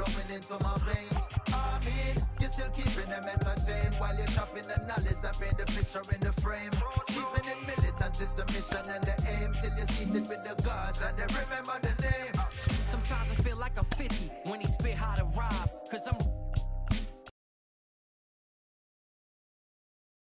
flowing into my veins. I mean, you're still keeping them entertained while you're chopping the knowledge that paint the picture in the frame. Keeping it militant is the mission and the aim till you're seated with the gods and they remember the name. Sometimes I feel like I'm 50 when he spit how to rob, cause I'm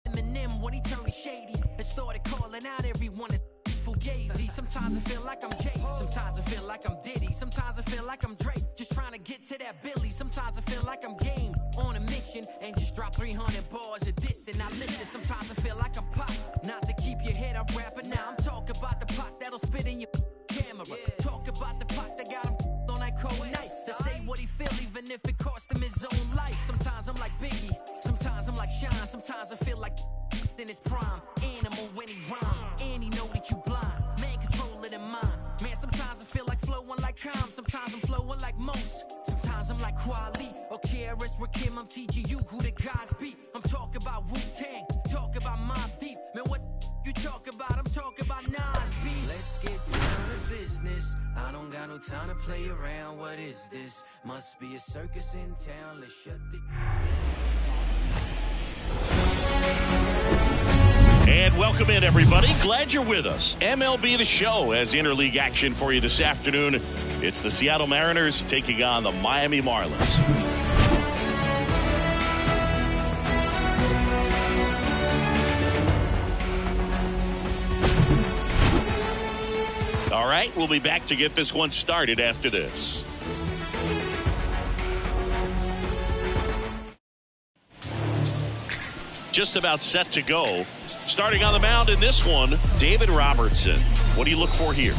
Eminem when he turned shady and started calling out everyone as fugazi. Sometimes I feel like I'm Jay, sometimes I feel like I'm Diddy, sometimes I feel like I'm Drake, just trying to get to that Billy. Sometimes I feel like I'm game on a mission and just drop 300 bars of this and I listen. Sometimes I feel like I'm pop, not to keep your head up rapping. Now I'm talking about the pot that'll spit in your camera. Talk about the pot that got him on that cold night, to say what he feel even if it cost him his own life. Sometimes I'm like Biggie, sometimes I'm like Sean, sometimes I feel like in his prime, animal when he rhyme, and he know that you blind, man control it in mind. Man, sometimes I feel like flowing like Calm, sometimes I'm flowing like Most, sometimes I'm like Kweli or KRS Rakim. I'm teaching you who the guys be. I'm talking about Wu-Tang, talk about Mobb Deep. Man, what you talk about? I'm talking about Nas B. Let's get down to business. I don't got no time to play around. What is this? Must be a circus in town. Let's shut the... And welcome in, everybody. Glad you're with us. MLB The Show has interleague action for you this afternoon. It's the Seattle Mariners taking on the Miami Marlins. All right, we'll be back to get this one started after this. Just about set to go. Starting on the mound in this one, David Robertson. What do you look for here?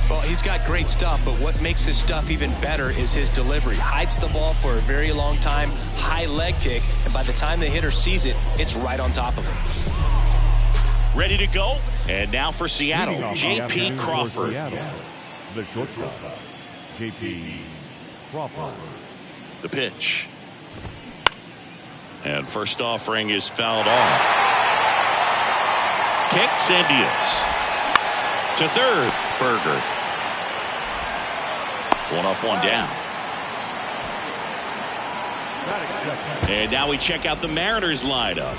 Well, he's got great stuff, but what makes his stuff even better is his delivery. Hides the ball for a very long time, high leg kick, and by the time the hitter sees it, it's right on top of him. Ready to go? And now for Seattle, J.P. Crawford. The shortstop, J.P. Crawford. The pitch. And first offering is fouled off. Kicks and deals. To third, Berger. One up, one down. And now we check out the Mariners lineup.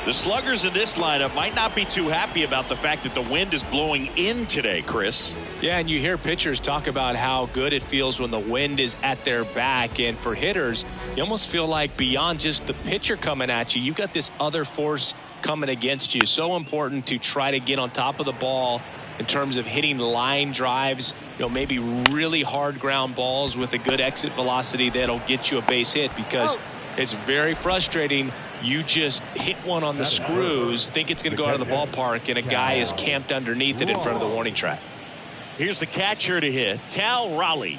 The sluggers in this lineup might not be too happy about the fact that the wind is blowing in today, Chris. Yeah, and you hear pitchers talk about how good it feels when the wind is at their back. And for hitters, you almost feel like beyond just the pitcher coming at you, you've got this other force coming against you. So important to try to get on top of the ball in terms of hitting line drives, maybe really hard ground balls with a good exit velocity that'll get you a base hit, because it's very frustrating. You just hit one on the screws, think it's going to go out of the ballpark, and a guy is camped underneath it in front of the warning track. Here's the catcher to hit, Cal Raleigh.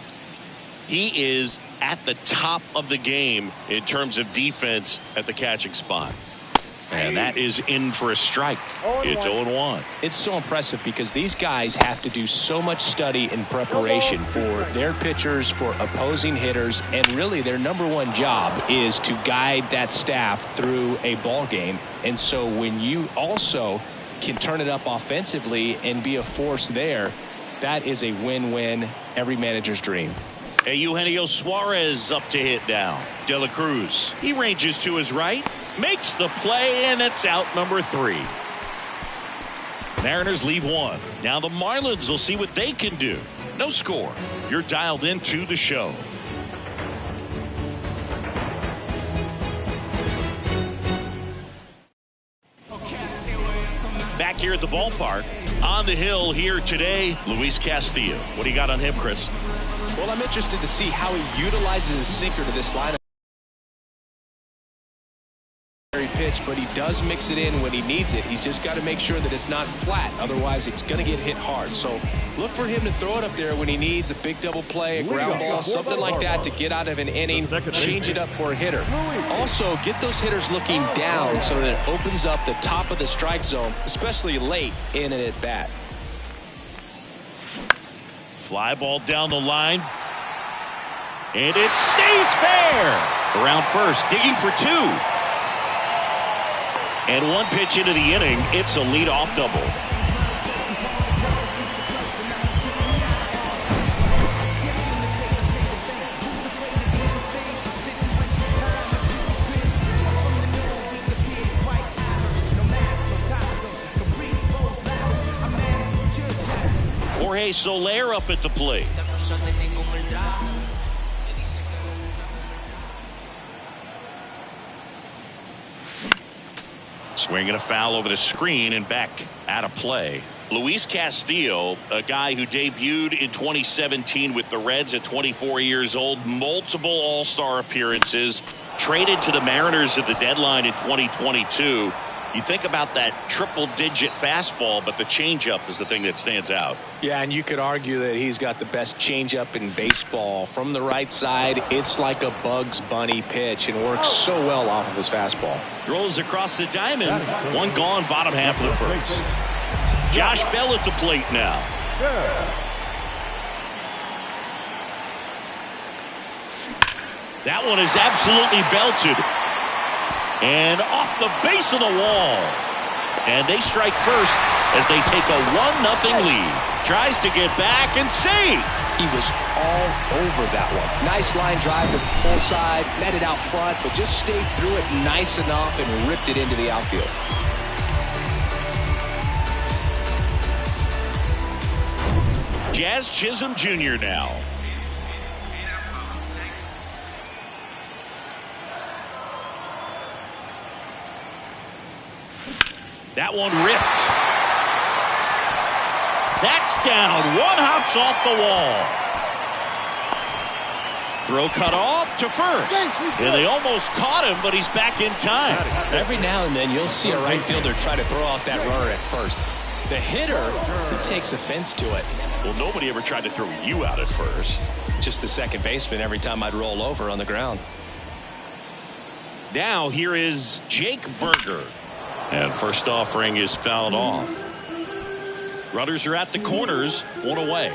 He is at the top of the game in terms of defense at the catching spot. And that is in for a strike. It's 0-1. It's so impressive because these guys have to do so much study and preparation for their pitchers, for opposing hitters, and really their number one job is to guide that staff through a ball game. And so when you also can turn it up offensively and be a force there, that is a win-win, every manager's dream. Eugenio Suarez up to hit now. De La Cruz, he ranges to his right, makes the play, and it's out number 3. Mariners leave one. Now the Marlins will see what they can do. No score. You're dialed into the show. Back here at the ballpark, on the hill here today, Luis Castillo. What do you got on him, Chris? Well, I'm interested to see how he utilizes his sinker to this lineup. Pitch, but he does mix it in when he needs it. He's just got to make sure that it's not flat, otherwise it's going to get hit hard. So look for him to throw it up there when he needs a big double play, a ground ball, something like that to get out of an inning, change it up for a hitter. Also, get those hitters looking down so that it opens up the top of the strike zone, especially late in an at-bat. Fly ball down the line, and it stays fair. Around first, digging for 2. And one pitch into the inning, it's a leadoff double. Jorge Soler up at the plate. Swinging a foul over the screen and back out of play. Luis Castillo, a guy who debuted in 2017 with the Reds at 24 years old, multiple All-Star appearances, traded to the Mariners at the deadline in 2022. You think about that triple-digit fastball, but the changeup is the thing that stands out. Yeah, and you could argue that he's got the best changeup in baseball. From the right side, it's like a Bugs Bunny pitch and works so well off of his fastball. Throws across the diamond. One gone, bottom half of the first. Josh Bell at the plate now. That one is absolutely belted. And off the base of the wall. And they strike first as they take a 1-0 lead. Tries to get back and save. He was all over that one. Nice line drive to the pull side, met it out front, but just stayed through it nice enough and ripped it into the outfield. Jazz Chisholm Jr. now. That one ripped. That's down. One hops off the wall. Throw cut off to first. And they almost caught him, but he's back in time. Every now and then you'll see a right fielder try to throw out that runner at first. The hitter takes offense to it. Well, nobody ever tried to throw you out at first. Just the second baseman every time I'd roll over on the ground. Now here is Jake Berger. And first offering is fouled off. Runners are at the corners, one away.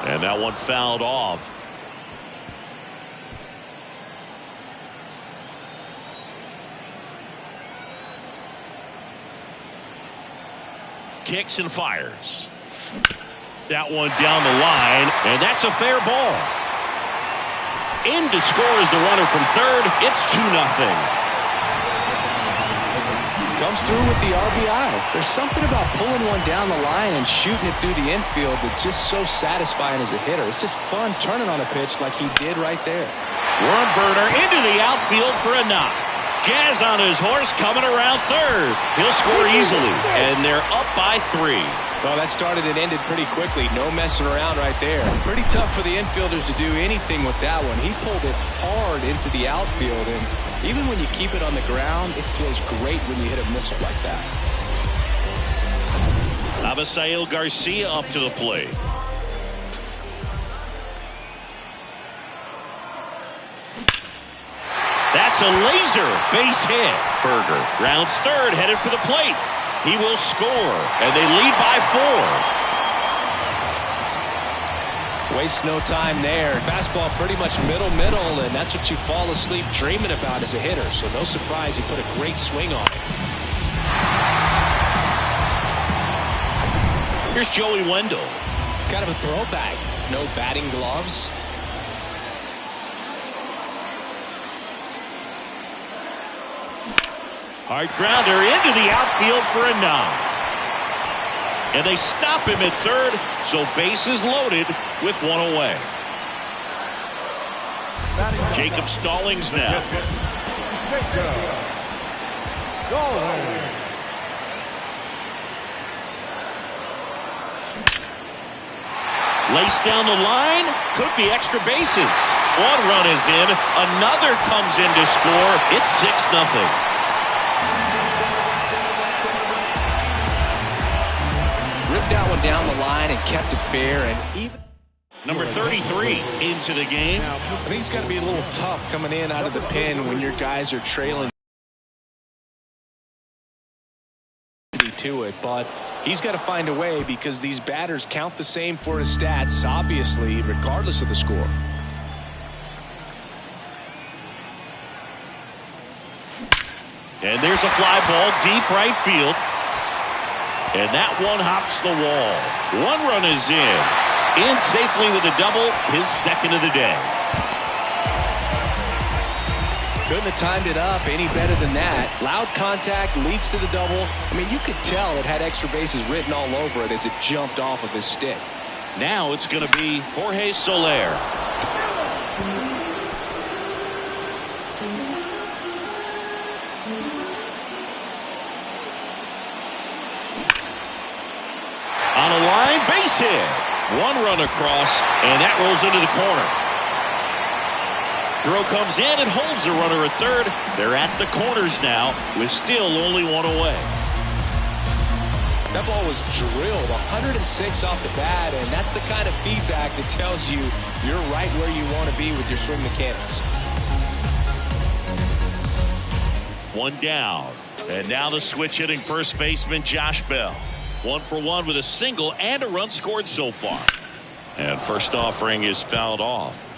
And that one fouled off. Kicks and fires. That one down the line, and that's a fair ball. In to score is the runner from third. It's 2-0. Comes through with the RBI. There's something about pulling one down the line and shooting it through the infield that's just so satisfying as a hitter. It's just fun turning on a pitch like he did right there. Worm burner into the outfield for a knock. Jazz on his horse coming around third. He'll score easily, and they're up by 3. Well, that started and ended pretty quickly. No messing around right there. Pretty tough for the infielders to do anything with that one. He pulled it hard into the outfield, and even when you keep it on the ground, it feels great when you hit a missile like that. Avisail Garcia up to the plate. That's a laser base hit. Berger rounds third, headed for the plate. He will score, and they lead by 4. Waste no time there. Fastball pretty much middle, and that's what you fall asleep dreaming about as a hitter. So no surprise he put a great swing on it. Here's Joey Wendell. Kind of a throwback. No batting gloves. Hard grounder into the outfield for a knock. And they stop him at third, so bases loaded with 1 away. Jacob Stallings now. Laced down the line, could be extra bases. 1 run is in, another comes in to score. It's 6-0. Ripped that one down the line and kept it fair, and even number 33 into the game. I think it's got to be a little tough coming in out of the pen when your guys are trailing to it, but he's got to find a way because these batters count the same for his stats, obviously, regardless of the score. And there's a fly ball deep right field. And that one hops the wall. 1 run is in. In safely with a double, his second of the day. Couldn't have timed it up any better than that. Loud contact leads to the double. I mean, you could tell it had extra bases written all over it as it jumped off of his stick. Now it's going to be Jorge Soler. On a line, base hit. One run across, and that rolls into the corner. Throw comes in and holds the runner at third. They're at the corners now with still only one away. That ball was drilled 106 off the bat, and that's the kind of feedback that tells you you're right where you want to be with your swing mechanics. One down, and now the switch hitting first baseman Josh Bell. 1 for 1 with a single and a run scored so far. And first offering is fouled off.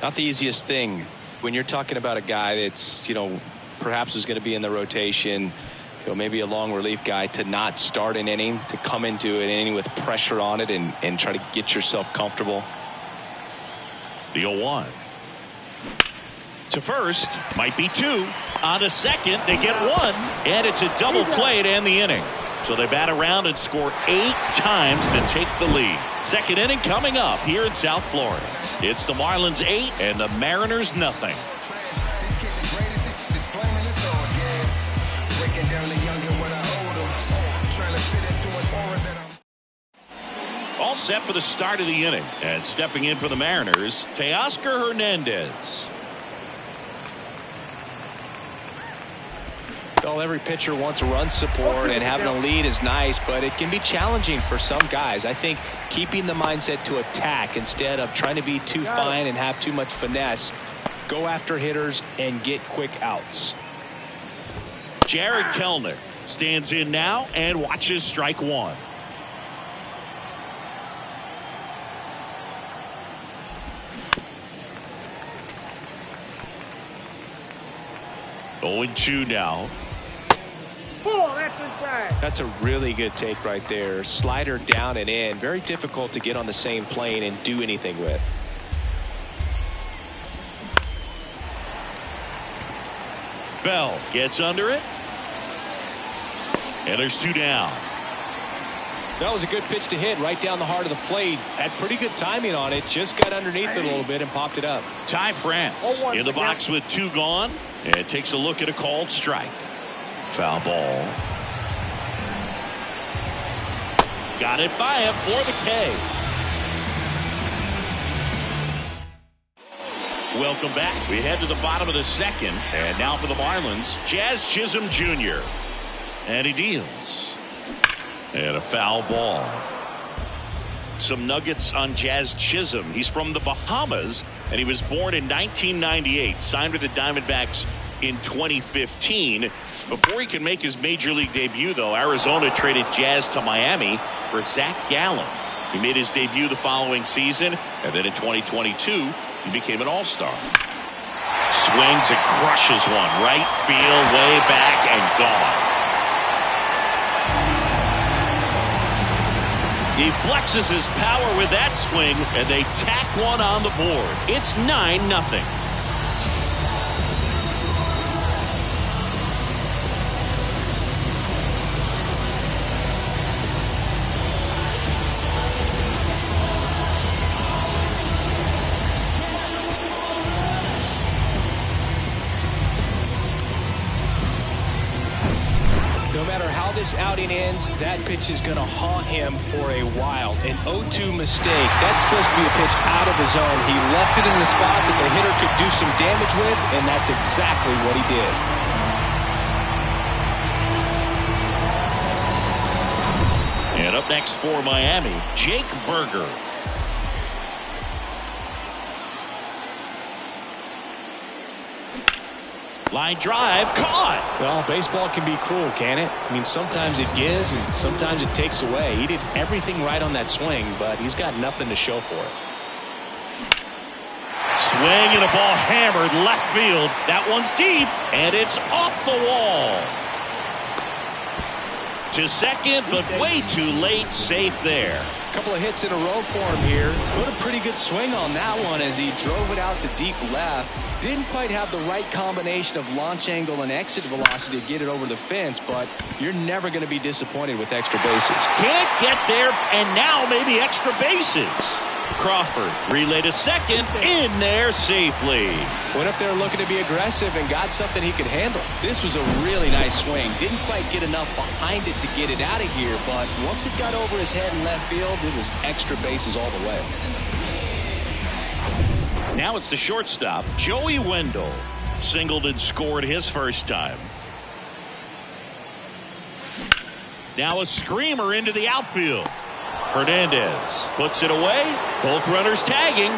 Not the easiest thing when you're talking about a guy that's, perhaps is going to be in the rotation, maybe a long relief guy, to not start an inning, to come into an inning with pressure on it and try to get yourself comfortable. The 0-1. To first, might be 2. On to second, they get 1. And it's a double play to end the inning. So they bat around and score 8 times to take the lead. Second inning coming up here in South Florida. It's the Marlins 8 and the Mariners nothing. All set for the start of the inning. And stepping in for the Mariners, Teoscar Hernandez. Well, every pitcher wants a run support, and having a lead is nice, but it can be challenging for some guys. I think keeping the mindset to attack instead of trying to be too fine and have too much finesse, go after hitters and get quick outs. Jared Kellner stands in now and watches strike 1. Oh, and 2 now. That's a really good take right there. Slider down and in. Very difficult to get on the same plane and do anything with. Bell gets under it. And there's 2 down. That was a good pitch to hit right down the heart of the plate. Had pretty good timing on it. Just got underneath it a little bit and popped it up. Ty France in the box with 2 gone. And takes a look at a called strike. Foul ball. Got it by him for the K. Welcome back. We head to the bottom of the second. And now for the Marlins, Jazz Chisholm Jr. And he deals. And a foul ball. Some nuggets on Jazz Chisholm. He's from the Bahamas, and he was born in 1998. Signed with the Diamondbacks in 2015. Before he can make his major league debut, though, Arizona traded Jazz to Miami for Zach Gallen. He made his debut the following season, and then in 2022, he became an all-star. Swings and crushes one. Right field, way back, and gone. He flexes his power with that swing, and they tack one on the board. It's 9-0. No matter how this outing ends, that pitch is going to haunt him for a while. An 0-2 mistake. That's supposed to be a pitch out of the zone. He left it in the spot that the hitter could do some damage with, and that's exactly what he did. And up next for Miami, Jake Berger. Line drive, caught. Well, baseball can be cruel, can it? I mean, sometimes it gives and sometimes it takes away. He did everything right on that swing, but he's got nothing to show for it. Swing and a ball hammered left field. That one's deep, and it's off the wall. To second, but way too late, safe there. Couple of hits in a row for him here. Put a pretty good swing on that one as he drove it out to deep left. Didn't quite have the right combination of launch angle and exit velocity to get it over the fence, but you're never going to be disappointed with extra bases. Can't get there, and now maybe extra bases. Crawford relay to second, in there safely. Went up there looking to be aggressive and got something he could handle. This was a really nice swing. Didn't quite get enough behind it to get it out of here, but once it got over his head in left field, it was extra bases all the way. Now it's the shortstop, Joey Wendell. Singled and scored his first time. Now a screamer into the outfield. Hernandez puts it away. Both runners tagging.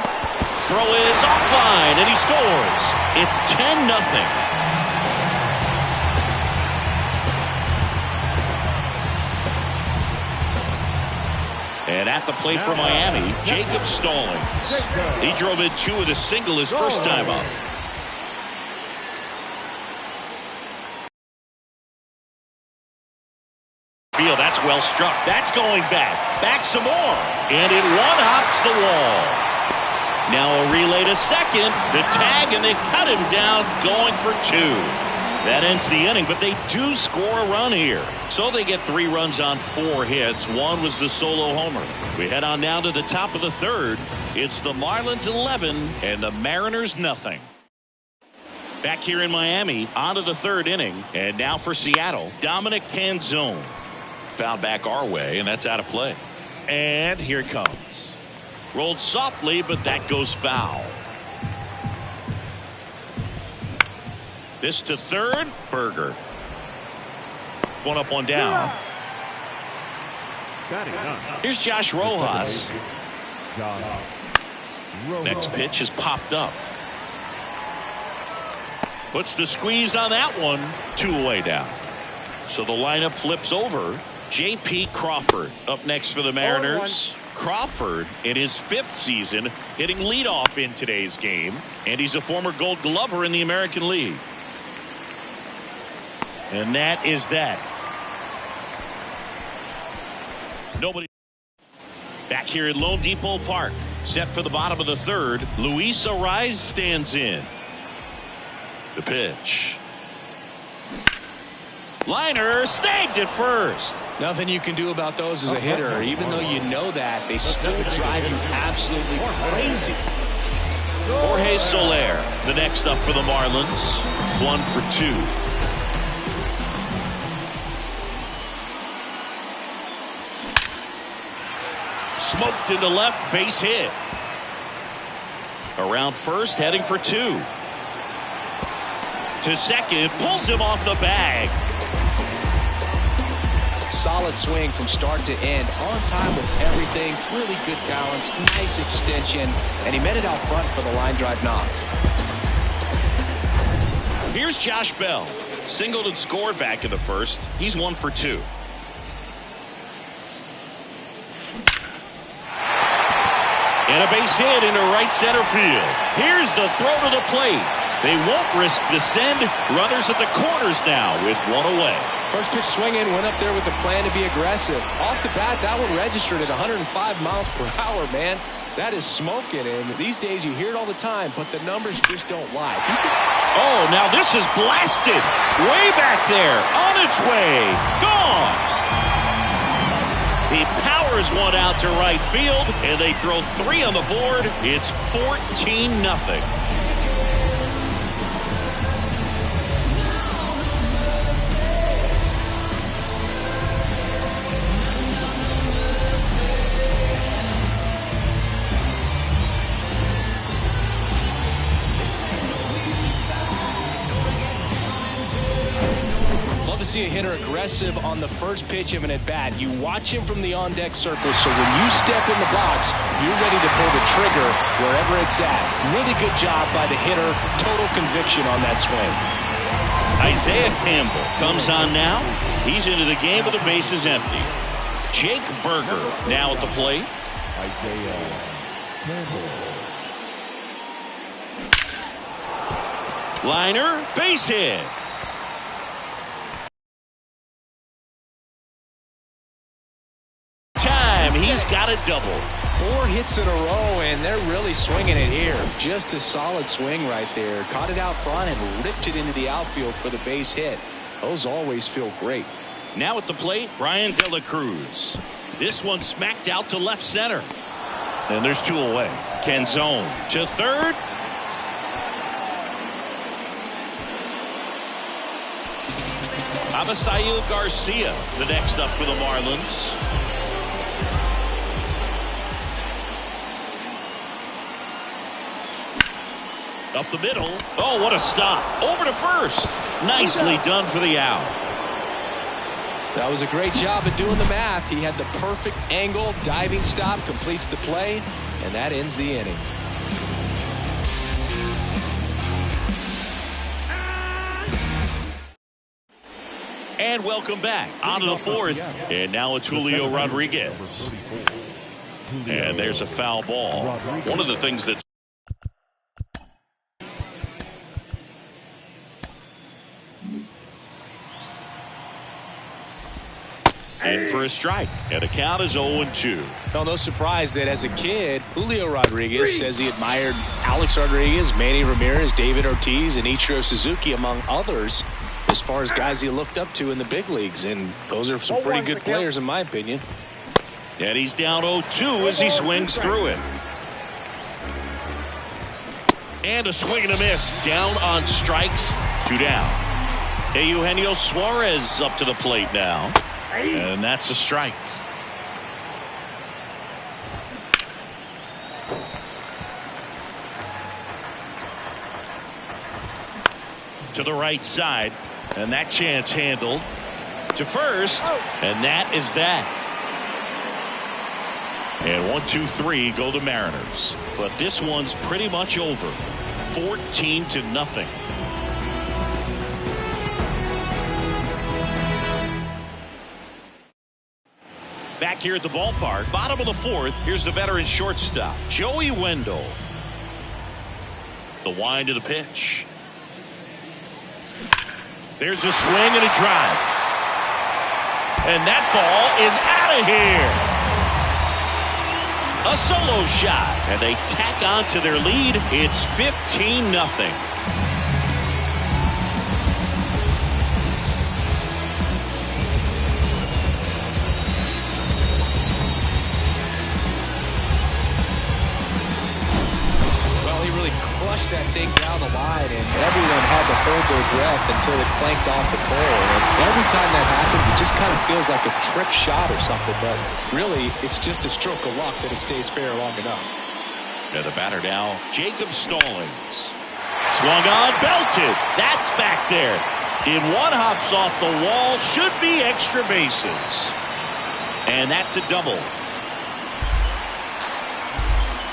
Throw is offline, and he scores. It's 10-0. And at the plate for Miami, Jacob Stallings. He drove in 2 with a single his first time up. Field, that's well struck. That's going back. Back some more. And it one-hops the wall. Now a relay to second. The tag, and they cut him down, going for 2. That ends the inning, but they do score a run here. So they get 3 runs on 4 hits. 1 was the solo homer. We head on down to the top of the 3rd. It's the Marlins 11 and the Mariners nothing. Back here in Miami, on to the 3rd inning. And now for Seattle, Dominic Canzone. Foul back our way, and that's out of play. And here it comes. Rolled softly, but that goes foul. This to 3rd, Berger. 1 up, 1 down. Here's Josh Rojas. Next pitch is popped up. Puts the squeeze on that one. 2 away down. So the lineup flips over. J.P. Crawford up next for the Mariners. Crawford in his 5th season hitting leadoff in today's game, and he's a former Gold Glover in the American League. And that is that. Nobody. Back here at Lone Depot Park, set for the bottom of the 3rd. Luis Arraez stands in. The pitch. Liner snagged at first. Nothing you can do about those as a hitter. Even though you know that, they still drive you absolutely crazy. Jorge Soler, the next up for the Marlins. 1 for 2. Smoked into left, base hit. Around first, heading for 2. To second, pulls him off the bag. Solid swing from start to end, on time with everything, really good balance, nice extension, and he met it out front for the line drive knock. Here's Josh Bell. Singled and scored back in the 1st. He's 1 for 2. And a base hit into right center field. Here's the throw to the plate. They won't risk the send. Runners at the corners now with 1 away. First pitch swinging, went up there with a plan to be aggressive. Off the bat, that one registered at 105 miles per hour, man. That is smoking, and these days you hear it all the time, but the numbers just don't lie. Oh, now this is blasted. Way back there. On its way. Gone. He powers one out to right field, and they throw 3 on the board. It's 14-0. See a hitter aggressive on the first pitch of an at-bat. You watch him from the on-deck circle, so when you step in the box, you're ready to pull the trigger wherever it's at. Really good job by the hitter. Total conviction on that swing. Isaiah Campbell comes on now. He's into the game with the bases empty. Jake Berger now at the plate. Isaiah Campbell. Liner, base hit. he's got a double. 4 hits in a row, and they're really swinging it here. Just a solid swing right there. Caught it out front and ripped it into the outfield for the base hit. Those always feel great. Now at the plate, Brian De La Cruz. This one smacked out to left center. And there's 2 away. Canzone to third. Avisail Garcia, the next up for the Marlins. Up the middle. Oh, what a stop. Over to first. Nicely done for the out. That was a great job of doing the math. He had the perfect angle. Diving stop completes the play, and that ends the inning. And welcome back. On to the 4th. And now it's Julio Rodriguez. And there's a foul ball. One of the things that's in for a strike. And the count is 0-2. Well, no surprise that as a kid, Julio Rodriguez says he admired Alex Rodriguez, Manny Ramirez, David Ortiz, and Ichiro Suzuki, among others, as far as guys he looked up to in the big leagues. And those are some pretty good players, in my opinion. And he's down 0-2 as he swings through it. And a swing and a miss. Down on strikes. 2 down. Eugenio Suarez up to the plate now. And that's a strike. To the right side. And that chance handled. To first. And that is that. And 1-2-3 go the Mariners. But this one's pretty much over. 14-0. Back here at the ballpark, bottom of the 4th, here's the veteran shortstop, Joey Wendell. The wind of the pitch. There's a swing and a drive. And that ball is out of here. A solo shot, and they tack on to their lead. It's 15-0. That thing down the line, and everyone had to hold their breath until it clanked off the pole. And every time that happens, it just kind of feels like a trick shot or something, but really it's just a stroke of luck that it stays fair long enough. And the batter now, Jacob Stallings. Swung on, belted. That's back there. In one, hops off the wall, should be extra bases. And that's a double.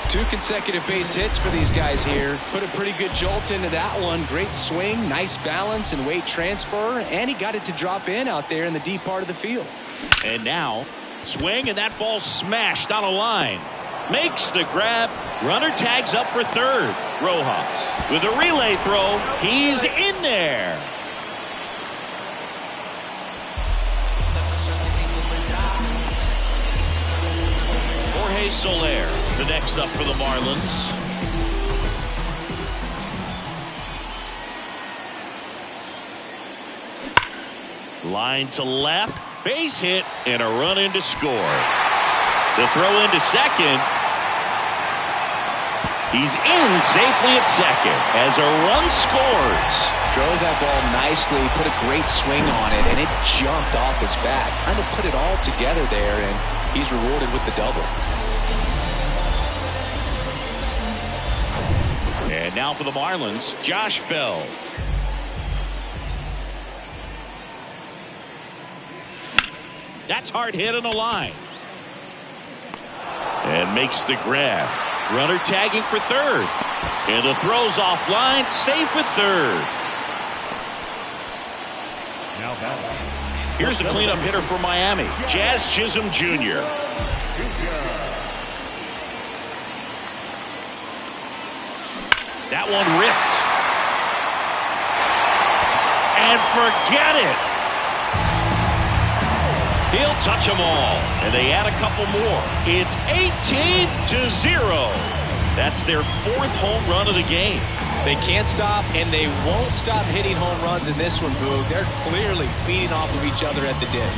2 consecutive base hits for these guys here. Put a pretty good jolt into that one. Great swing, nice balance and weight transfer, and he got it to drop in out there in the deep part of the field. And now, swing, and that ball smashed on a line. Makes the grab. Runner tags up for third. Rojas with a relay throw. He's in there. Jorge Soler, the next up for the Marlins. Line to left, base hit, and a run in to score. The throw into second. He's in safely at second as a run scores. Drove that ball nicely, put a great swing on it, and it jumped off his bat. Trying to put it all together there, and he's rewarded with the double. And now for the Marlins, Josh Bell. That's hard hit on the line. And makes the grab. Runner tagging for third. And the throw's offline, safe at third. Here's the cleanup hitter for Miami, Jazz Chisholm Jr. That one ripped. And forget it. He'll He'll touch them all, and they add a couple more. It's 18-0. That's their 4th home run of the game. They can't stop, and they won't stop hitting home runs in this one, Boog. They're clearly feeding off of each other at the dish.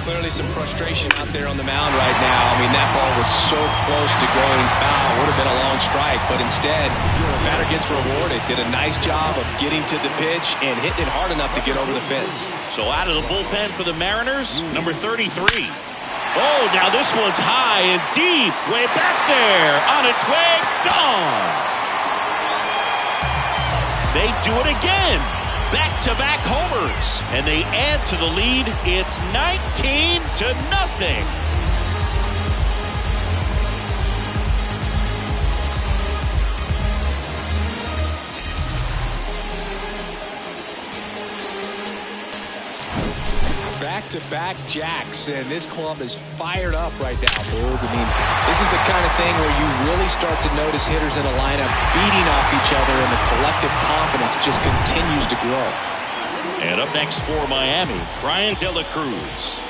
Clearly some frustration out there on the mound right now. I mean, that ball was so close to going foul. Would have been a long strike, but instead, the batter gets rewarded. Did a nice job of getting to the pitch and hitting it hard enough to get over the fence. So out of the bullpen for the Mariners, number 33. Oh, now this one's high and deep. Way back there. On its way. Gone. They do it again. Back-to-back homers, and they add to the lead. It's 19-0. Back-to-back jacks, and this club is fired up right now, Boog. I mean, this is the kind of thing where you really start to notice hitters in a lineup feeding off each other, and the collective confidence just continues to grow. And up next for Miami, Brian De La Cruz.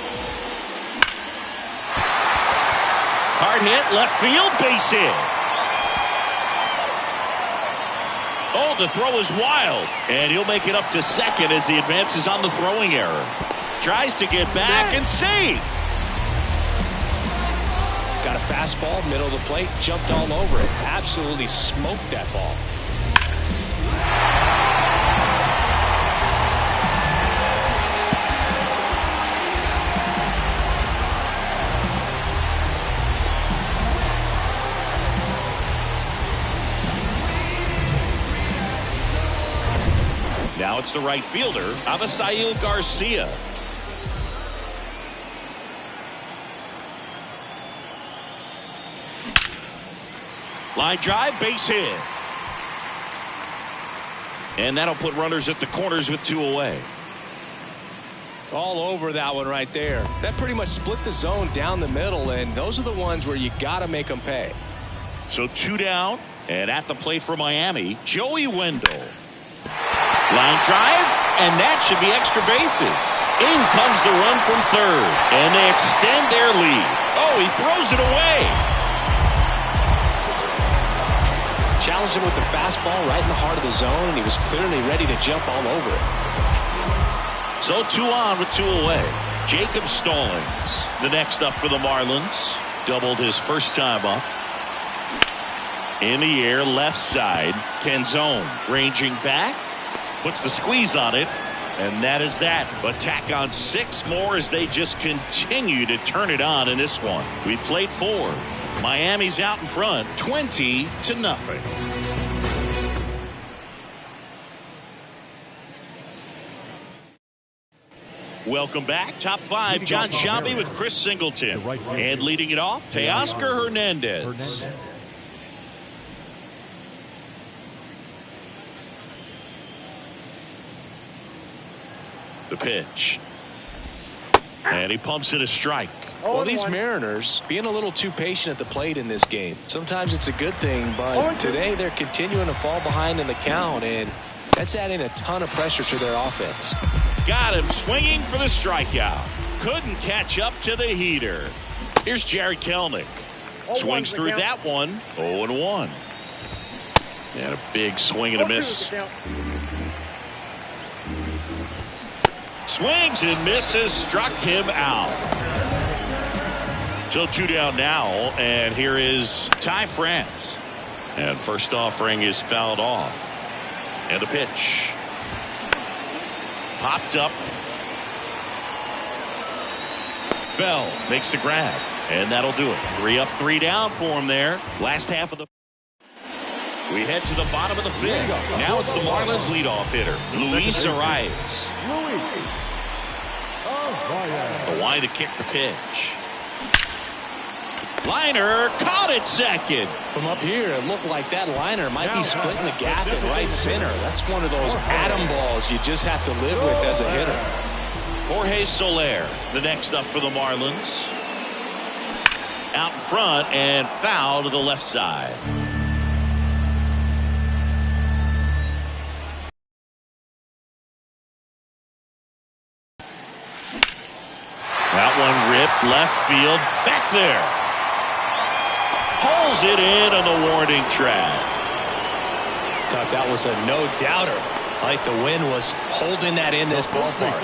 Hard hit, left field, base hit. Oh, the throw is wild, and he'll make it up to second as he advances on the throwing error. Tries to get back and see. Got a fastball, middle of the plate, jumped all over it. Absolutely smoked that ball. Now it's the right fielder, Avisail Garcia. Line drive, base hit. And that'll put runners at the corners with 2 away. All over that one right there. That pretty much split the zone down the middle, and those are the ones where you got to make them pay. So 2 down, and at the plate for Miami, Joey Wendell. Line drive, and that should be extra bases. In comes the run from third, and they extend their lead. Oh, he throws it away. Challenged him with the fastball right in the heart of the zone, and he was clearly ready to jump all over it. So 2 on with 2 away. Jacob Stallings, the next up for the Marlins. Doubled his first time up. In the air, left side. Canzone ranging back. Puts the squeeze on it. And that is that. But tack on 6 more as they just continue to turn it on in this one. We played 4. Miami's out in front, 20-0. Welcome back. Top 5, John Sciambi with Chris Singleton. And leading it off, Teoscar Hernandez. The pitch. And he pumps it a strike. Well, these Mariners being a little too patient at the plate in this game. Sometimes it's a good thing, but today they're continuing to fall behind in the count, and that's adding a ton of pressure to their offense. Got him swinging for the strikeout. Couldn't catch up to the heater. Here's Jared Kelenic. Swings through that one. 0-1. And a big swing and a miss. Swings and misses. Struck him out. So 2 down now, and here is Ty France. And first offering is fouled off. And the pitch. Popped up. Bell makes the grab, and that'll do it. 3 up, 3 down for him there. Last half of the. We head to the bottom of the 5th. Now it's the Marlins leadoff hitter, Luis Arias. The line to kick the pitch. Liner caught it second. From up here, it looked like that liner might be splitting the gap in right center. That's one of those atom balls you just have to live with as a hitter. Jorge Soler, the next up for the Marlins. out in front and foul to the left side. That one ripped left field back there. Pulls it in on the warning track. Thought that was a no-doubter. Like the wind was holding that in this ballpark.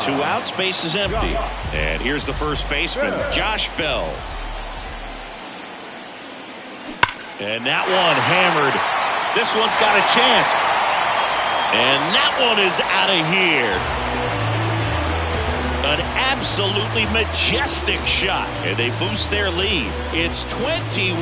2 outs, base is empty. And here's the first baseman, Josh Bell. And that one hammered. This one's got a chance. And that one is out of here. An absolutely majestic shot. And they boost their lead. It's 21-0.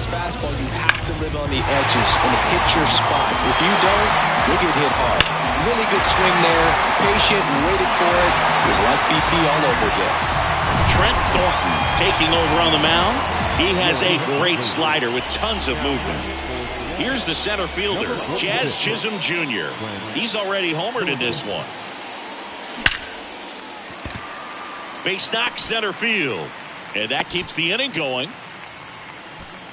Fastball, you have to live on the edges and hit your spots. If you don't, you'll get hit hard. Really good swing there. Patient and waited for it. It was like BP all over again. Trent Thornton taking over on the mound. He has a great slider with tons of movement. Here's the center fielder, Jazz Chisholm Jr. He's already homered in this one. Base knock center field. And that keeps the inning going.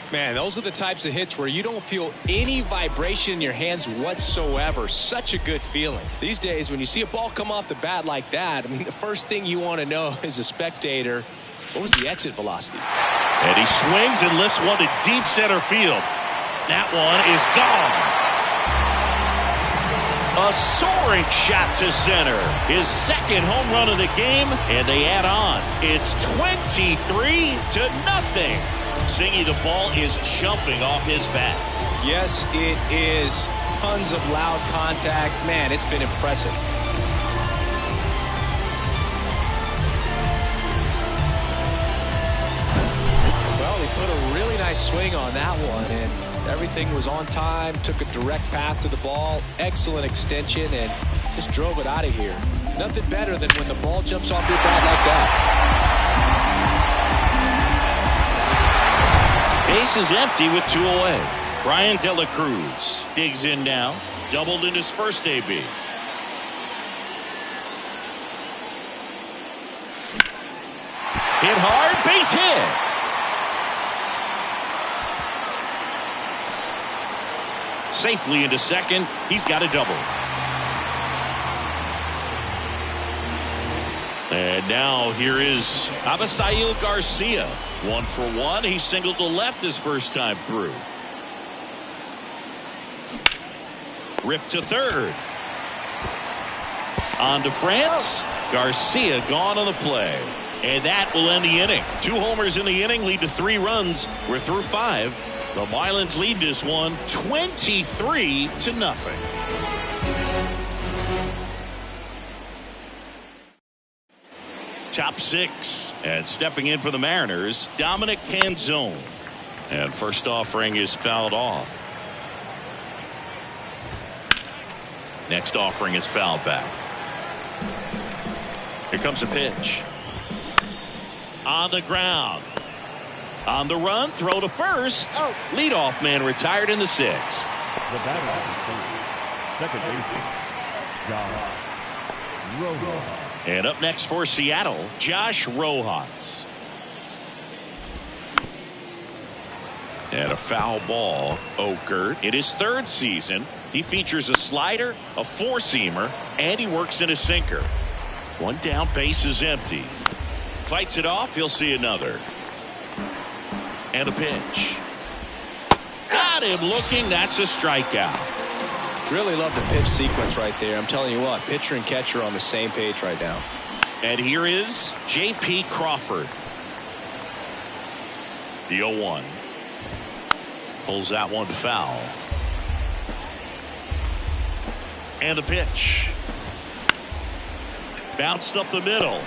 Man, those are the types of hits where you don't feel any vibration in your hands whatsoever. Such a good feeling. These days, when you see a ball come off the bat like that, I mean, the first thing you want to know as a spectator, what was the exit velocity? And he swings and lifts one to deep center field. That one is gone. A soaring shot to center. His second home run of the game, and they add on. It's 23-0. Singy, the ball is jumping off his bat. Yes, it is. Tons of loud contact. Man, it's been impressive. Well, he put a really nice swing on that one, and everything was on time. Took a direct path to the ball. Excellent extension, and just drove it out of here. Nothing better than when the ball jumps off your bat like that. Base is empty with 2 away. Brian De La Cruz digs in now. Doubled in his first AB. Hit hard, base hit. Safely into second. He's got a double. And now here is Abisail Garcia. 1 for 1. He singled to left his first time through. Ripped to third. On to France. Garcia gone on the play. And that will end the inning. 2 homers in the inning lead to 3 runs. We're through 5. The Marlins lead this one 23-0. Top 6. And stepping in for the Mariners, Dominic Canzone. And first offering is fouled off. Next offering is fouled back. Here comes a pitch. On the ground. On the run, throw to first. Leadoff man retired in the 6th. The batter, second baseman, Josh Rojas. And up next for Seattle, Josh Rojas. And a foul ball occurred. In his 3rd season, he features a slider, a 4-seamer, and he works in a sinker. 1 down, base is empty. Fights it off, he'll see another. And a pitch. Got him looking, that's a strikeout. Really love the pitch sequence right there. I'm telling you what, pitcher and catcher on the same page right now. And here is J.P. Crawford. The 0-1. Pulls that one foul. And a pitch. Bounced up the middle.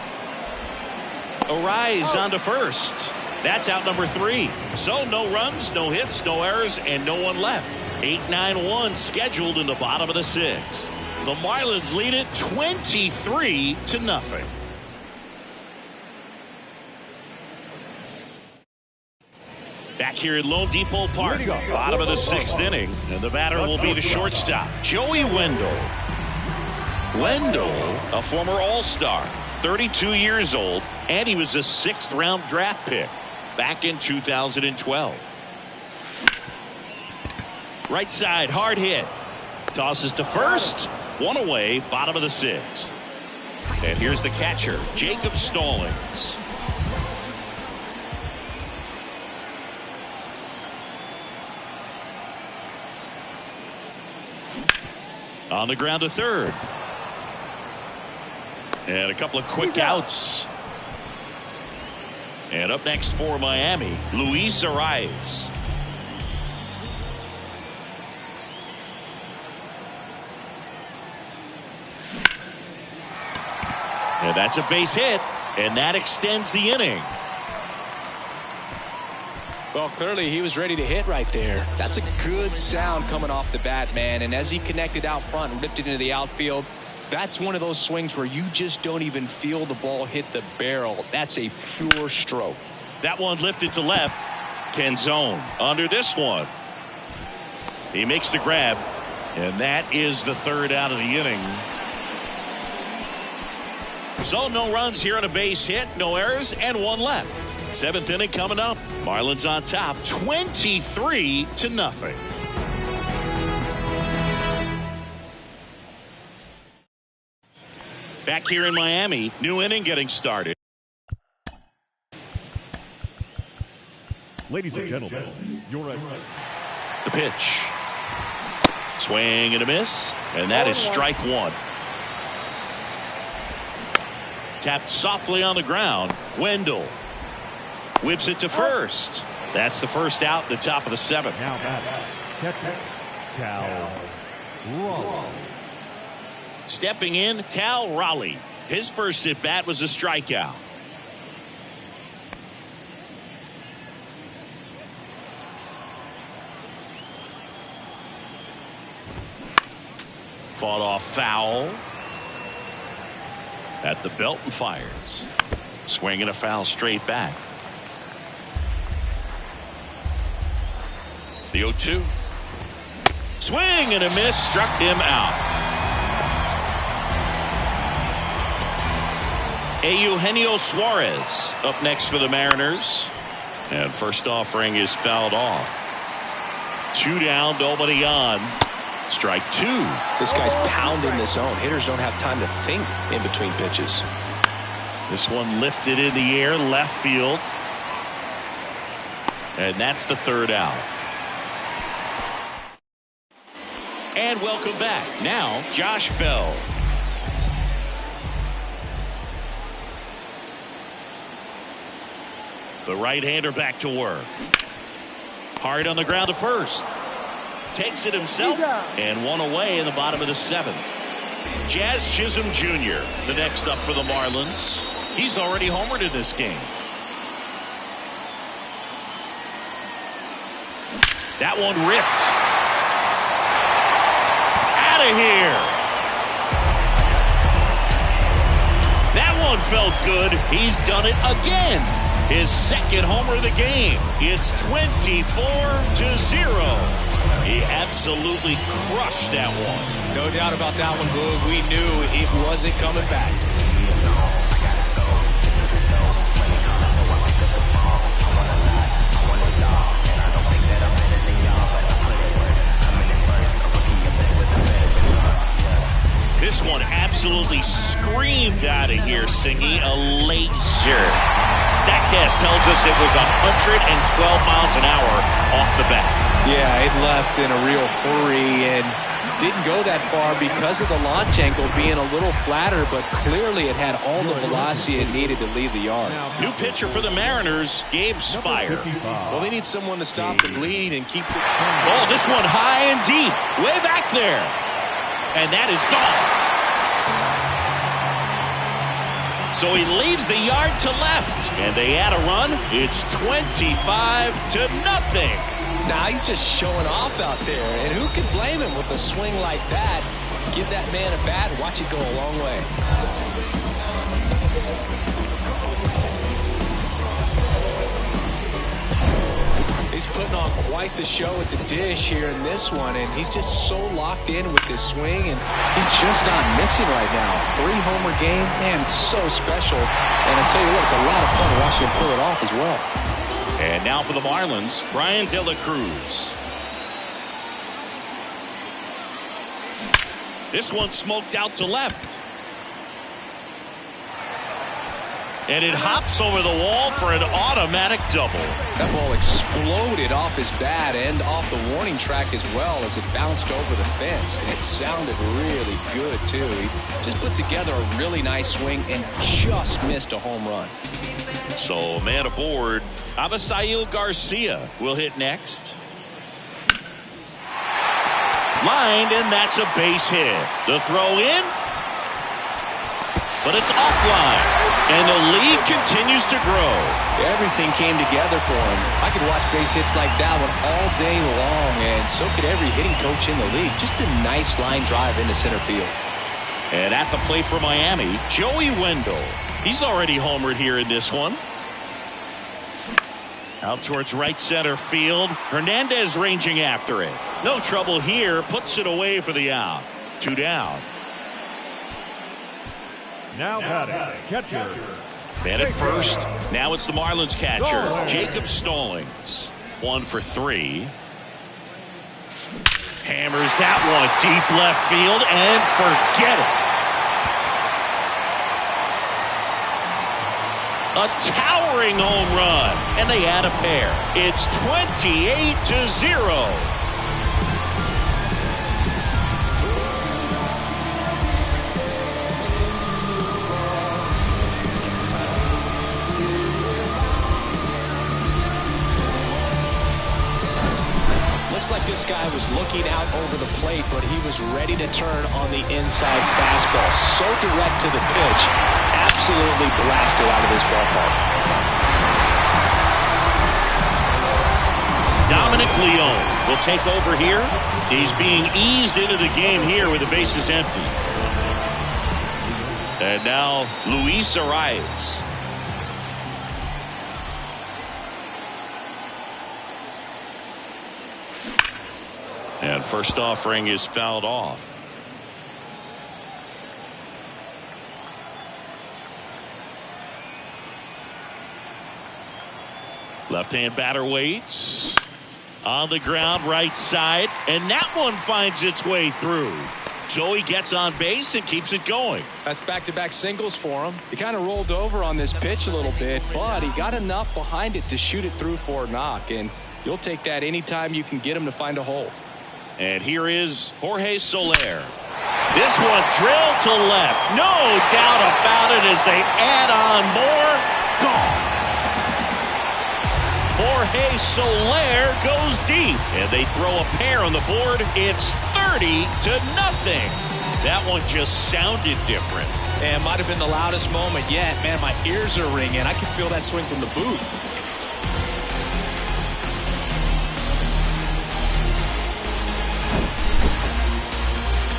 Arise on to first. That's out number 3. So no runs, no hits, no errors, and no one left. 8-9-1 scheduled in the bottom of the 6th. The Marlins lead it 23-0. Back here at Lone Depot Park, bottom of the 6th inning, and the batter will be the shortstop, Joey Wendell. Wendell, a former All-Star, 32 years old, and he was a 6th-round draft pick back in 2012. Right side, hard hit. Tosses to first, one away, bottom of the 6th. And here's the catcher, Jacob Stallings. On the ground to third. And a couple of quick outs. And up next for Miami, Luis Arias. And that's a base hit, and that extends the inning. Well, clearly he was ready to hit right there. That's a good sound coming off the bat, man. And as he connected out front and ripped it into the outfield, that's one of those swings where you just don't even feel the ball hit the barrel. That's a pure stroke. That one lifted to left. Canzone under this one. He makes the grab, and that is the 3rd out of the inning. So no runs here on a base hit, no errors, and 1 left. 7th inning coming up. Marlins on top, 23-0. Back here in Miami, new inning getting started. Ladies and gentlemen, your The pitch. Swing and a miss, and that is strike 1. Tapped softly on the ground. Wendell whips it to first. That's the first out, the top of the 7th. now batter, catcher, Cal Raleigh. Stepping in, Cal Raleigh. His first at bat was a strikeout. Fought off foul. At the belt and fires. Swinging a foul straight back. The 0-2. Swing and a miss, struck him out. Eugenio Suarez up next for the Mariners. And first offering is fouled off. 2 down, nobody on. Strike 2. This guy's pounding the zone. Hitters don't have time to think in between pitches. This one lifted in the air, left field. And that's the 3rd out. And welcome back. Now, Josh Bell. The right-hander back to work. Hard on the ground to first. Takes it himself, and 1 away in the bottom of the 7th. Jazz Chisholm Jr., the next up for the Marlins. He's already homered in this game. That one ripped. Out of here. That one felt good. He's done it again. His 2nd homer of the game. It's 24-0. He absolutely crushed that one. No doubt about that one, Boog. We knew it wasn't coming back. This one absolutely screamed out of here, Singy. A laser. StatCast tells us it was 112 miles an hour off the bat. Yeah, it left in a real hurry and didn't go that far because of the launch angle being a little flatter, but clearly it had all the velocity it needed to leave the yard. New pitcher for the Mariners, Gabe Spire. Well, they need someone to stop the bleed and keep it. Oh, this one high and deep, way back there. And that is gone. So he leaves the yard to left, and they add a run. It's 25-0. Now he's just showing off out there, and who can blame him with a swing like that? Give that man a bat and watch it go a long way. putting on quite the show at the dish here in this one, and he's just so locked in with this swing, and he's just not missing right now. 3-homer game, man, it's so special. And I tell you what, it's a lot of fun watching him pull it off as well. And now for the Marlins, Brian De La Cruz. This one smoked out to left. And it hops over the wall for an automatic double. That ball exploded off his bat and off the warning track as well as it bounced over the fence. And it sounded really good, too. He just put together a really nice swing and just missed a home run. So, man aboard, Avisail Garcia will hit next. Lined, and that's a base hit. The throw in, but it's offline, and the lead continues to grow. Everything came together for him. I could watch base hits like that one all day long, and so could every hitting coach in the league. Just a nice line drive into center field. And at the plate for Miami, Joey Wendell. He's already homered here in this one. Out towards right center field. Hernandez ranging after it. No trouble here. Puts it away for the out. 2 down. Now batting, catcher. And at first, now it's the Marlins catcher, Jacob Stallings. 1 for 3. Hammers that one deep left field and forget it. A towering home run, and they add a pair. It's 28-0. Looks like this guy was looking out over the plate, but he was ready to turn on the inside fastball. So direct to the pitch. Absolutely blasted out of this ballpark. Dominic Leone will take over here. He's being eased into the game here with the bases empty. And now Luis Arias. And first offering is fouled off. Left-hand batter waits. On the ground, right side. And that one finds its way through. Joey gets on base and keeps it going. That's back-to-back singles for him. He kind of rolled over on this pitch a little bit, but he got enough behind it to shoot it through for a knock. And you'll take that anytime you can get him to find a hole. And here is Jorge Soler. This one drilled to left. No doubt about it as they add on more. Gone. Jorge Soler goes deep. And they throw a pair on the board. It's 30-0. That one just sounded different. And might have been the loudest moment yet. Man, my ears are ringing. I can feel that swing from the booth.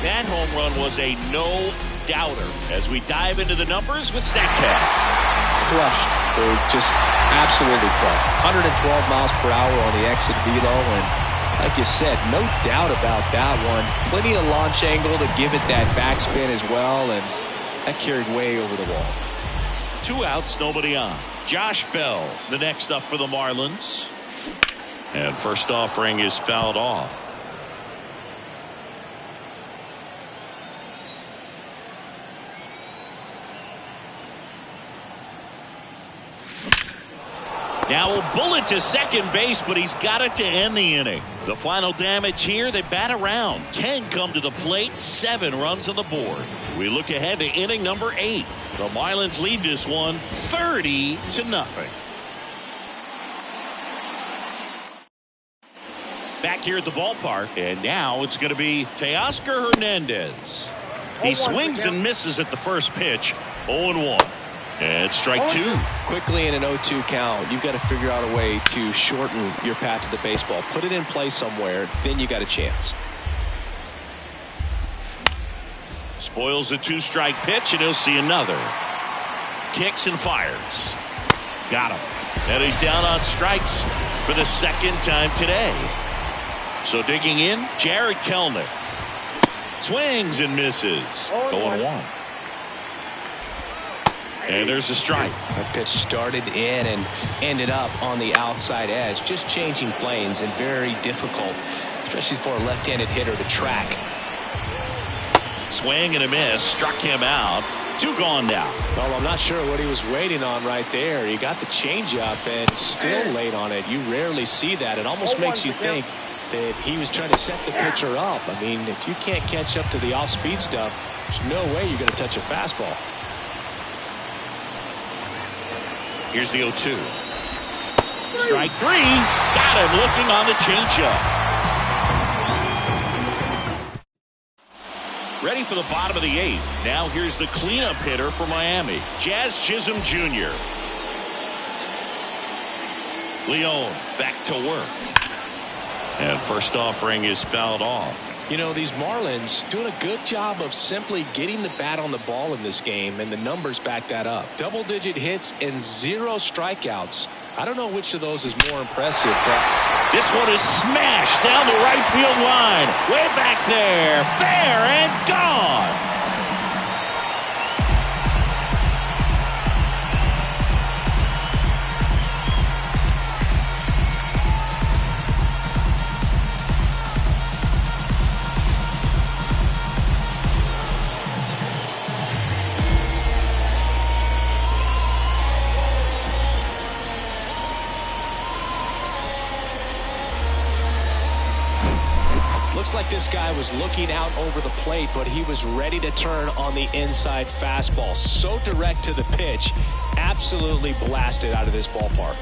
That home run was a no-doubter as we dive into the numbers with StatCast. Crushed. They're just absolutely crushed. 112 miles per hour on the exit velo, and like you said, no doubt about that one. Plenty of launch angle to give it that backspin as well, and that carried way over the wall. 2 outs, nobody on. Josh Bell, the next up for the Marlins. And first offering is fouled off. Now a bullet to second base, but he's got it to end the inning. The final damage here, they bat around. 10 come to the plate, 7 runs on the board. We look ahead to inning number 8. The Marlins lead this one 30-0. Back here at the ballpark, and now it's going to be Teoscar Hernandez. He swings and misses at the first pitch, 0-1. And strike 2. Quickly in an 0-2 count, you've got to figure out a way to shorten your path to the baseball. Put it in play somewhere, then you got a chance. Spoils the 2-strike pitch, and he'll see another. Kicks and fires. Got him. And he's down on strikes. for the second time today. So digging in, Jared Kelnick. Swings and misses. 0-1. And there's a strike. That pitch started in and ended up on the outside edge. Just changing planes and very difficult, especially for a left-handed hitter to track. Swing and a miss. Struck him out. 2 gone now. Well, I'm not sure what he was waiting on right there. He got the changeup and still late on it. You rarely see that. It almost makes you think that he was trying to set the pitcher up. I mean, if you can't catch up to the off-speed stuff, there's no way you're going to touch a fastball. Here's the 0-2. Strike 3. Got him looking on the changeup. Ready for the bottom of the 8th. Now here's the cleanup hitter for Miami, Jazz Chisholm Jr. Leon back to work. And first offering is fouled off. You know, these Marlins doing a good job of simply getting the bat on the ball in this game, and the numbers back that up. Double-digit hits and 0 strikeouts. I don't know which of those is more impressive, but this one is smashed down the right field line. Way back there. Fair and gone. looks like this guy was looking out over the plate, but he was ready to turn on the inside fastball. So direct to the pitch, absolutely blasted out of this ballpark.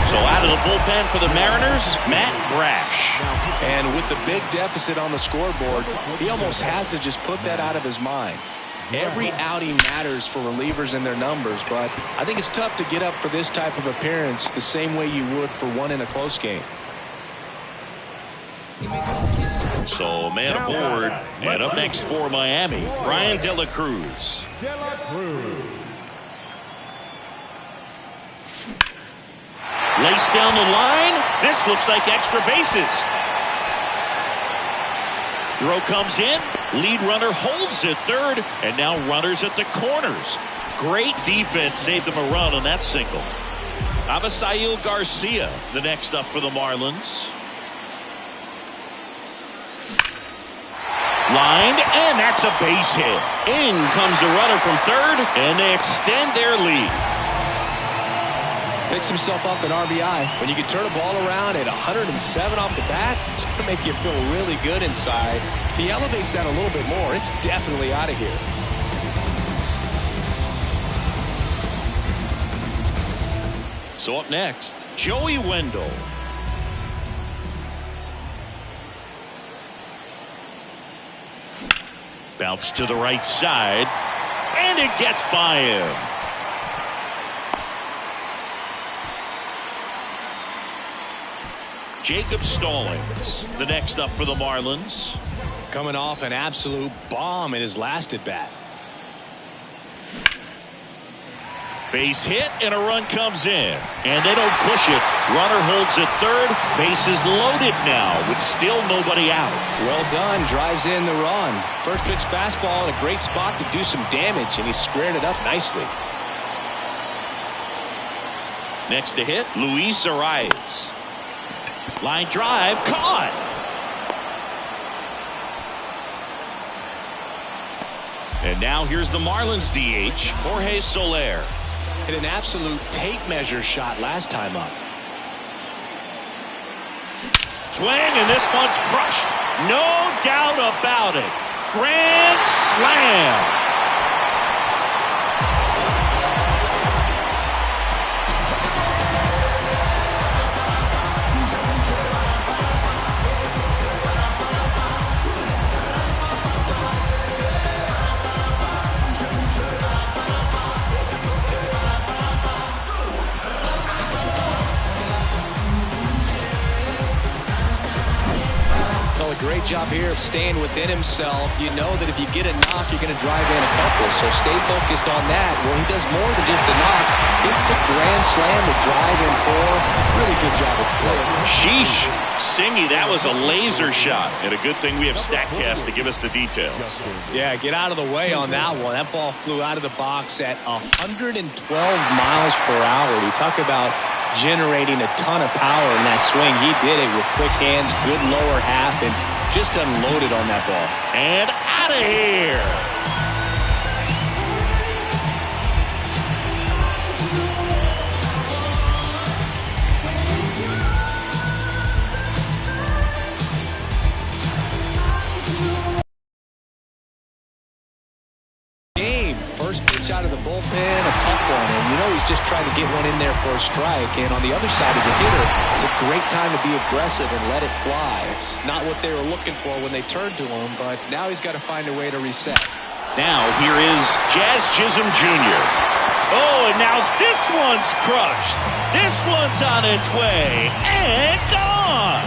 So out of the bullpen for the Mariners, Matt Brash. And with the big deficit on the scoreboard, he almost has to just put that out of his mind. Every outing matters for relievers and their numbers, but I think it's tough to get up for this type of appearance the same way you would for one in a close game. So man aboard, and up next for Miami, Brian De La Cruz. Lace down the line. This looks like extra bases. Throw comes in. Lead runner holds at third. And now runners at the corners. Great defense saved them a run on that single. Avisail Garcia, the next up for the Marlins. Lined, and that's a base hit. In comes the runner from third, and they extend their lead. Picks himself up an RBI. When you can turn a ball around at 107 off the bat, it's going to make you feel really good inside. If he elevates that a little bit more, it's definitely out of here. So up next, Joey Wendell. Bounce to the right side, and it gets by him. Jacob Stallings, the next up for the Marlins. Coming off an absolute bomb in his last at bat. Base hit, and a run comes in. And they don't push it. Runner holds at third. Bases loaded now with still nobody out. Well done. Drives in the run. First pitch fastball in a great spot to do some damage, and he squared it up nicely. Next to hit, Luis Arias. Line drive, caught. And now here's the Marlins DH, Jorge Soler. Hit an absolute tape measure shot last time up. Swing, and this one's crushed. No doubt about it. Grand slam. Great great job here of staying within himself. You know that if you get a knock, you're going to drive in a couple. So stay focused on that. Well, he does more than just a knock. It's the grand slam to drive in 4. Really good job at the plate. Sheesh. Singy, that was a laser shot. And a good thing we have StatCast to give us the details. Yeah, get out of the way on that one. That ball flew out of the box at 112 miles per hour. We talk about generating a ton of power in that swing. He did it with quick hands, good lower half, and just unloaded on that ball. And out of here. First pitch out of the bullpen, a tough one, and you know he's just trying to get one in there for a strike. And on the other side, as a hitter, it's a great time to be aggressive and let it fly. It's not what they were looking for when they turned to him, but now he's got to find a way to reset. Now here is Jazz Chisholm Jr. Oh, and now this one's crushed. This one's on its way and gone.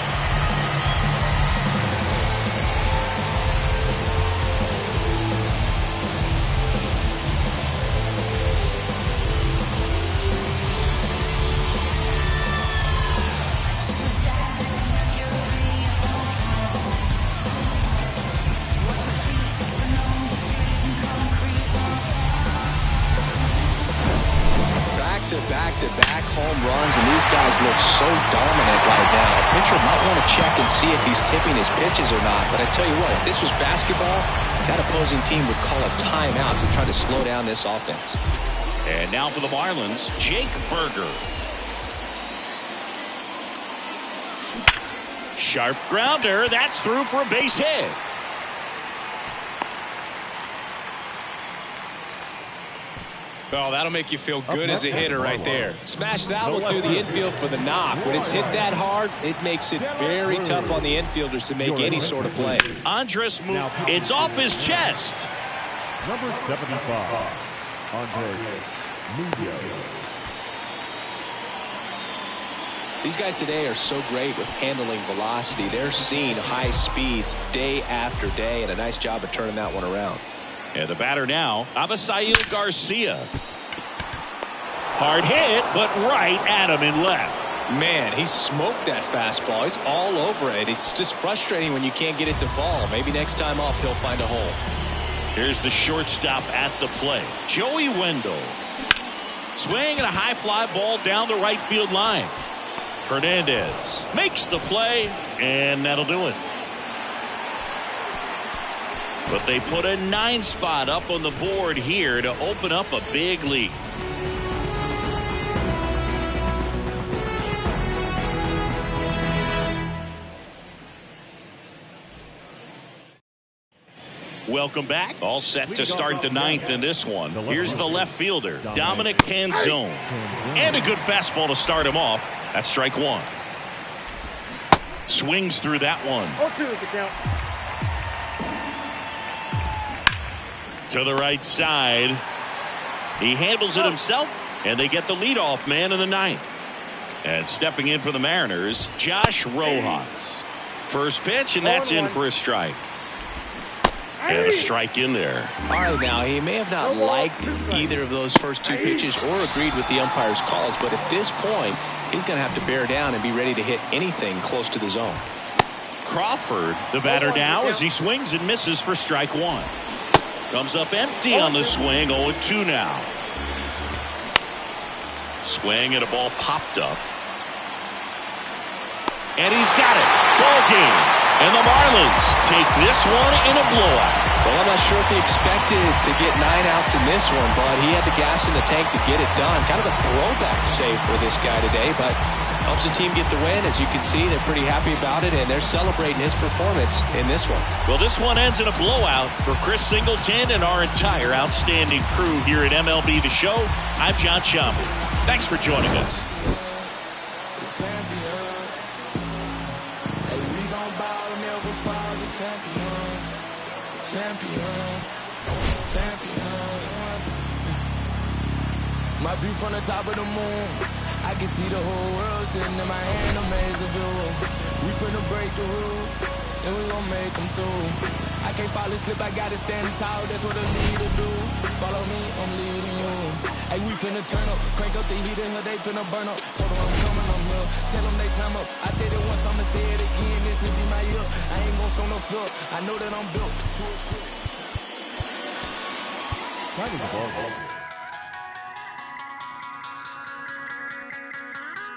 Back-to-back home runs, and these guys look so dominant right now. A pitcher might want to check and see if he's tipping his pitches or not, but I tell you what, if this was basketball, that opposing team would call a timeout to try to slow down this offense. And now for the Marlins, Jake Berger. Sharp grounder, that's through for a base hit. Oh, that'll make you feel good as a hitter right there. Smash that one through the infield for the knock. When it's hit that hard, it makes it very tough on the infielders to make any sort of play. Andres move. It's off his chest. Number 75, Andres Munoz. These guys today are so great with handling velocity. They're seeing high speeds day after day, and a nice job of turning that one around. And the batter now, Avisail Garcia. Hard hit, but right at him in left. Man, he smoked that fastball. He's all over it. It's just frustrating when you can't get it to fall. Maybe next time up, he'll find a hole. Here's the shortstop at the plate, Joey Wendell. Swing and a high fly ball down the right field line. Hernandez makes the play, and that'll do it. But they put a 9 spot up on the board here to open up a big lead. Welcome back. All set to start the 9th in this one. Here's the left fielder, Dominic Canzone. And a good fastball to start him off. That's strike 1. Swings through that one. To the right side. He handles it himself, and they get the leadoff man in the 9th. And stepping in for the Mariners, Josh Rojas. First pitch, and that's in for a strike. And a strike in there. All right, now, he may have not liked either of those first 2 pitches or agreed with the umpire's calls, but at this point, he's going to have to bear down and be ready to hit anything close to the zone. Crawford, the batter now, as he swings and misses for strike 1. Comes up empty on the swing, 0-2 now. Swing and a ball popped up. And he's got it. Ball game. And the Marlins take this one in a blowout. Well, I'm not sure if he expected to get 9 outs in this one, but he had the gas in the tank to get it done. Kind of a throwback save for this guy today, but helps the team get the win. As you can see, they're pretty happy about it, and they're celebrating his performance in this one. Well, this one ends in a blowout for Chris Singleton and our entire outstanding crew here at MLB The Show. I'm John Schaumburg. Thanks for joining us. My view from the top of the moon, I can see the whole world sitting in my hand, a maze of view. We finna break the rules, and we gon' make them too. I can't fall asleep, I gotta stand tall, that's what a leader do. Follow me, I'm leading you. Hey, we finna turn up, crank up the heat in here, they finna burn up. Told them I'm coming, I'm here, tell them they time up. I said it once, I'ma say it again, this will be my year. I ain't gon' show no fear, I know that I'm built. Signing the ball.